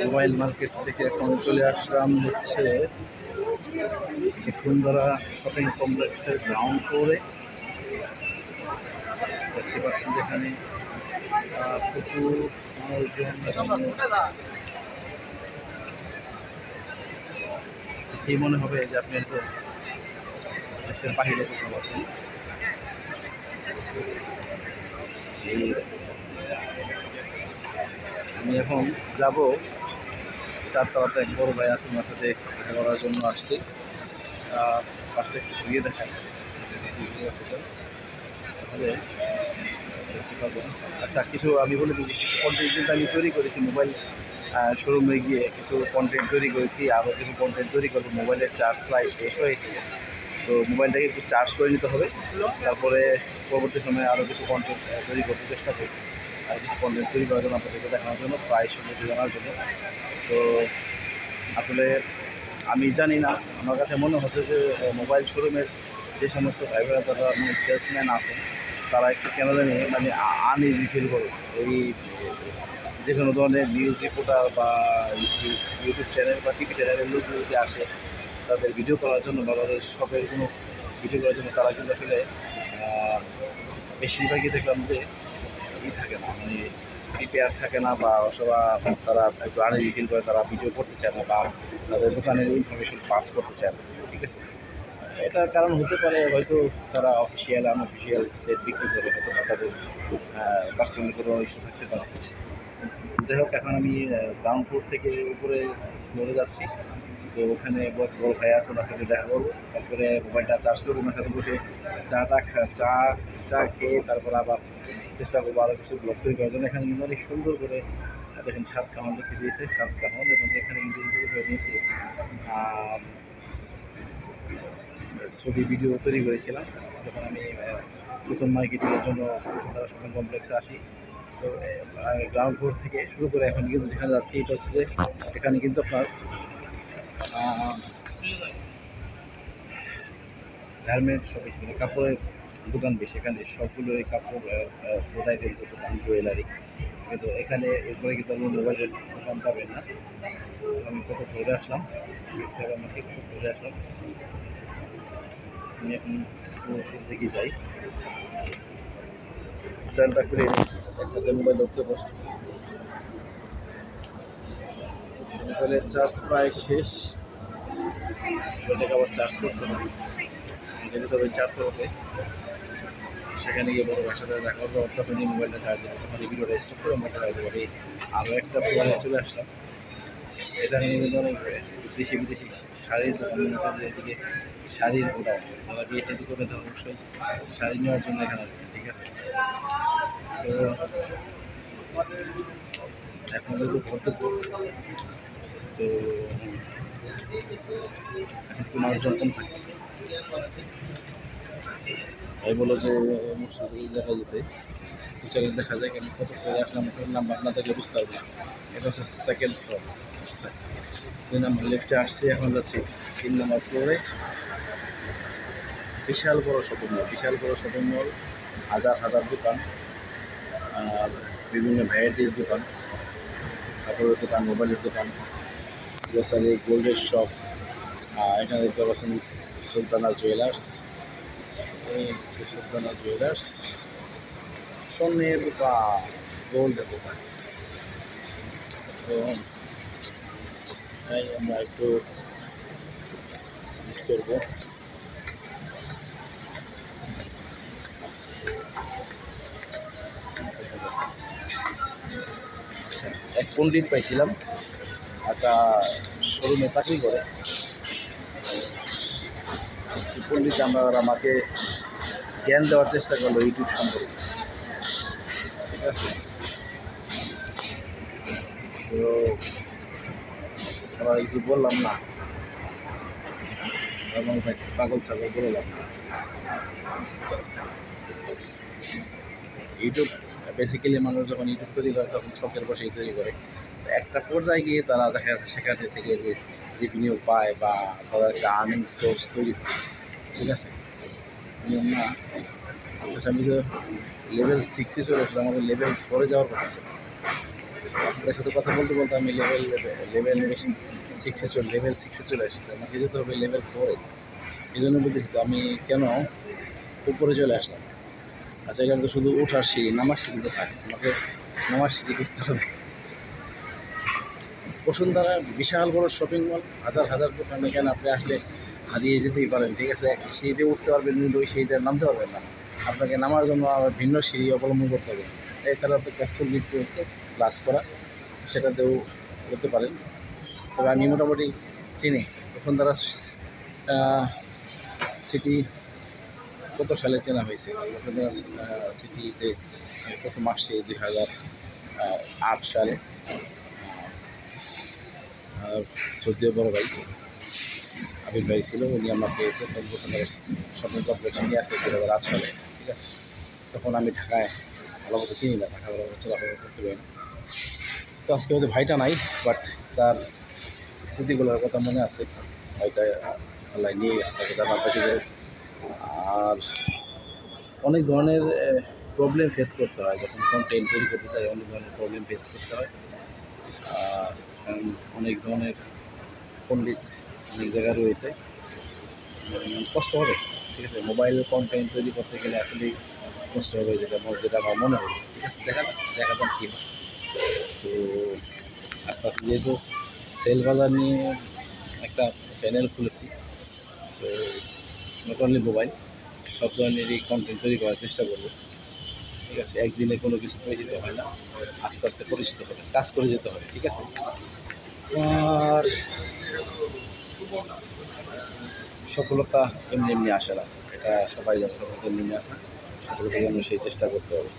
Mobile market থেকে এখন চলে আসলাম হচ্ছে বসুন্ধরা শপিং কমপ্লেক্সের গ্রাউন্ড ফ্লোরে। দেখতে পাচ্ছেন যেখানে প্রচুর মানুষজন, এই মনে হবে যে আপনি তো দেশের বাহিরে কোথাও আছেন। আমি এখন যাব চারতলাতে, এক বড় ভাই আছে, ওনার সাথে দেখা করার জন্য আসছি। ফার্স্টে একটু ঘুরিয়ে দেখায় তাহলে দেখতে পাবো। আচ্ছা, কিছু আমি বলে দিচ্ছি, কিছু কন্টেন্ট কিন্তু আমি তৈরি করেছি মোবাইল শোরুমে গিয়ে, কিছু কন্টেন্ট তৈরি করেছি, আরও কিছু কন্টেন্ট তৈরি করবো। মোবাইলের চার্জ প্রায় শেষ হয়েছে, তো মোবাইলটাকে একটু চার্জ করে নিতে হবে, তারপরে পরবর্তী সময়ে আরও কিছু কন্টেন্ট তৈরি করতে চেষ্টা করি। আর কিছু কন্টেন্ট তৈরি করার জন্য আপনাদেরকে দেখানোর জন্য, প্রায় সম্পর্কে জানার জন্য। তো আসলে আমি জানি না, আমার কাছে মনে হচ্ছে যে মোবাইল শোরুমের যে সমস্ত ভাইবেরা তারা মানে সেলসম্যান আছেন, তারা একটু কেন জানি মানে আনইজি ফিল করে। এই যে কোনো ধরনের নিউজ রিপোর্টার বা ইউটিউব চ্যানেল বা টিভি চ্যানেলের লোক যদি আসে তাদের ভিডিও করার জন্য বা তাদের শপের কোনো ভিডিও করার জন্য, তারা কিন্তু আসলে বেশিরভাগই দেখলাম যে থাকে না, মানে প্রিপেয়ার থাকে না, বা সবাই তারা একটু আনইজি ফিল করে, তারা ভিডিও করতে চায় না বা তাদের দোকানের ইনফরমেশন পাস করতে চায় না। ঠিক আছে, এটার কারণ হতে পারে হয়তো তারা অফিসিয়াল আনঅফিসিয়াল সেট বিক্রি করে, হয়তো তাদের পার্সোনাল কোনো ইস্যু থাকতে পারে। যাই হোক, এখন আমি গ্রাউন্ড ফ্লোর থেকে উপরে ফ্লোরে যাচ্ছি। তো ওখানে বড় ভাই আছে, ওনার সাথে দেখা করবো, তারপরে মোবাইলটা চার্জ করবো, ওনার সাথে বসে চাটা খেয়ে তারপর আবার চেষ্টা করবো আরও কিছু ব্লগ তৈরি করার জন্য। এখানে কিন্তু অনেক সুন্দর করে দেখেন সাত কাহন লিখে দিয়েছে, সাত কাহন, এবং এখানে কিন্তু করে নিয়েছে ছবি ভিডিও তৈরি করেছিলাম যখন আমি প্রথম মার্কেটিংয়ের জন্য বসুন্ধরা শপিং কমপ্লেক্সে আসি। তো গ্রাউন্ড ফ্লোর থেকে শুরু করে এখন কিন্তু যেখানে যাচ্ছি, এটা হচ্ছে যে এখানে কিন্তু আপনার গার্মেন্টস শপ, মানে কাপড়ের দোকান বেশি, এখানে সবগুলো এই কাপড় প্রোডাক্টের যে দোকান, জুয়েলারি। কিন্তু এখানে এরপরে কিন্তু আমি মোবাইলের দোকান পাবেন না। আমি কত ঘুরে আসলাম, আমাকে কত ঘুরে আসলাম। আমি এখন দিকে যাই, স্ট্যান্ডটা করে একসাথে মোবাইল ধরতে বসতে। মোবাইলের চার্জ প্রায় শেষ, মোবাইলটাকে আবার চার্জ করতে হবে, যেতে হবে চারতলাতে। সেখানে গিয়ে বড় ভাষার সাথে দেখা করবো, তখন এই মোবাইলটা চার্জ দেবো, তখন এই ভিডিওটা স্টপ করে মোবাইলটা রাখতে পারি। আরও একটা ফ্লোরে চলে আসলাম, এটা নিয়ে কিন্তু অনেক বিদেশি শাড়ির দোকান আছে, যে এদিকে শাড়ির গোডাউন, তারা বিয়ে শাড়ি করে তারা অবশ্যই শাড়ি নেওয়ার জন্য এখানে আসবে। ঠিক আছে, তো এখন যেহেতু ভর্তি, তো এখন মানুষজন কম থাকে। তাই বলো যে মুর্শিদাবাদ দেখা যেতে চ্যালেঞ্জ দেখা যায়, কিন্তু কত করে আসলাম নাম্বার না দেখলে বুঝতে পারবো না। এটা হচ্ছে সেকেন্ড ফ্লোর। আচ্ছা, 2 নম্বর লিফটে আসছি, এখন যাচ্ছি 3 নম্বর ফ্লোরে। বিশাল বড় শপিং মল, বিশাল বড় শপিং মল, হাজার হাজার দোকান, আর বিভিন্ন ভ্যারাইটিস দোকান, কাপড়ের দোকান, মোবাইলের দোকান, গ্রোসারি, গোল্ডের শপ। এখানে দেখতে পাচ্ছেন সুলতানা জুয়েলার্স, সুলতানা জুয়েলার্স, স্বর্ণের দোকান, গোল্ডের দোকান। তো তাই আমরা একটু মিস করবো। এক পণ্ডিত পাইছিলাম, একটা শোরুমে চাকরি করে। সেই পণ্ডিত আমাকে জ্ঞান দেওয়ার চেষ্টা করলো ইউটিউব সম্পর্কে। ঠিক আছে, তো আবার কিছু বললাম না, এবং পাগল ছাগল বললাম না। ইউটিউব বেসিক্যালি মানুষ যখন ইউটিউব তৈরি করে তখন শখের বসেই তৈরি করে। একটা পর্যায়ে গিয়ে তারা দেখা যাচ্ছে সেখান থেকে রেভিনিউ পায় বা তারা একটা আর্নিং সোর্স তৈরি করে। ঠিক আছে, না আমি তো লেভেল 6-এ চলে আসলে, আমাদের লেভেল 4-এ যাওয়ার কথা ছিল। আপনার সাথে কথা বলতে বলতে আমি লেভেল 6-এ চলে এসেছি। আমাকে যেতে হবে লেভেল 4-এ। এই জন্য বলতেছি তো আমি কেন উপরে চলে আসলাম। আচ্ছা, এখানে তো শুধু ওঠার সিঁড়ি, নামার সিঁড়ি তো থাকে, আমাকে নামার সিঁড়ি খুঁজতে হবে। বসুন্ধরা বিশাল বড় শপিং মল, হাজার হাজার দোকান, এখানে আপনি আসলে হারিয়ে যেতেই পারেন। ঠিক আছে, এক সিঁড়িতে উঠতে পারবেন কিন্তু ওই সিঁড়িতে নামতে পারবেন না, আপনাকে নামার জন্য আবার ভিন্ন সিঁড়ি অবলম্বন করতে হবে। এছাড়া তো ক্যাপসুল লিফট রয়েছে ক্লাস করা, সেটাতেও করতে পারেন। তবে আমি মোটামুটি চিনি বসুন্ধরা সিটি। কত সালে চেনা হয়েছে বসুন্ধরা সিটিতে? আমি প্রথম আসছি 2008 সালে। শ্রদ্ধেয় বড় ভাই আবির ভাই ছিল, উনি আমাকে প্রথম বসুন্ধরা শপিং কমপ্লেক্সে নিয়ে আসে 2008 সালে। ঠিক আছে, তখন আমি ঢাকায় ভালো মতো চিনি না, ঢাকা ভালো মতো চলাফেরা করতে পারি না। তো আজকে হয়তো ভাইটা নাই, বাট তার স্মৃতিগুলোর কথা মনে আছে। ভাইটা আল্লাহ নিয়ে গেছে, তাকে জানা পাখি। আর অনেক ধরনের প্রবলেম ফেস করতে হয় যখন কন্টেন্ট তৈরি করতে চাই, অনেক ধরনের প্রবলেম ফেস করতে হয়। অনেক ধরনের পণ্ডিত অনেক জায়গায় রয়েছে, কষ্ট হবে। ঠিক আছে, মোবাইল কন্টেন্ট তৈরি করতে গেলে আসলেই কষ্ট হবে, যেটা আমার মনে হবে। ঠিক আছে, দেখা যাক কী হয়। তো আস্তে আস্তে যেহেতু সেল বাজার নিয়ে একটা চ্যানেল খুলেছি, তো নট অনলি মোবাইল, সব ধরনেরই কন্টেন্ট তৈরি করার চেষ্টা করবো। ঠিক আছে, একদিনে কোনো কিছু পরিচিত হয় না, আস্তে আস্তে পরিচিত হবে, কাজ করে যেতে হবে। ঠিক আছে, আর সফলতা এমনি এমনি আসে না, এটা সবাই জানে। সফলতা এমনি এমনি আসে না, সফলতার জন্য সেই চেষ্টা করতে হবে।